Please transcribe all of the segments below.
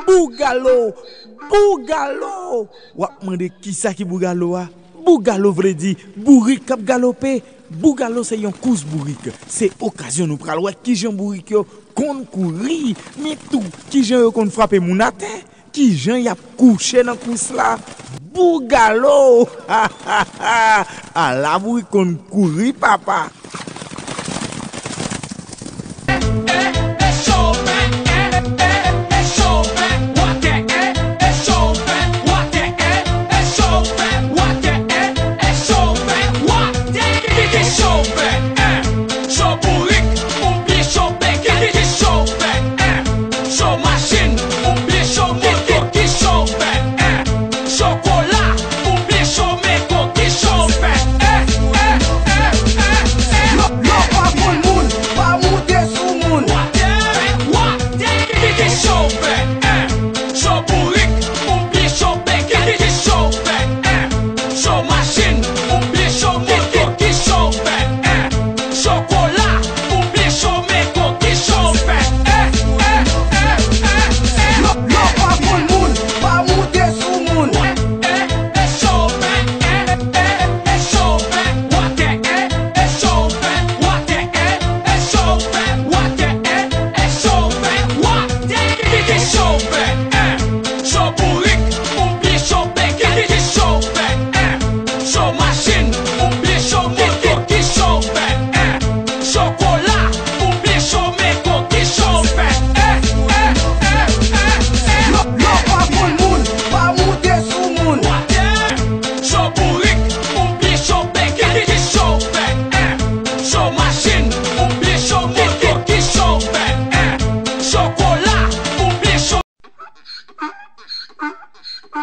Bougalo, Bougalo. Ou demande qui ça qui Bougalo a? Bougalo veut dire bourrique cap galopé. Bougalo c'est une course bourrique. C'est occasion nous pral ouais qui Jean bourrique yo kon courir, mais tout qui Jean yo kon frapper moun à terre, qui Jean y a couché dans course là. Bougalo. Ah la bourrique kon courir papa.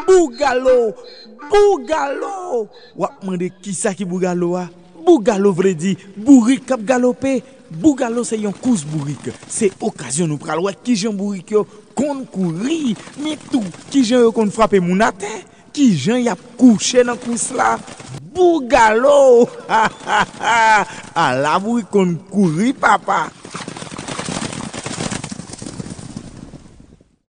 Bougalo, Bougalo. Ou demande qui ça qui Bougalo a? Bougalo veut dire bourrique cap galopé. Bougalo c'est une course bourrique. C'est occasion nous pral ouais qui Jean bourrique yo kon courir, mais tout qui Jean yo kon frapper moun à terre, qui Jean y a couché dans course là. Bougalo. Ah la bourrique kon courir papa.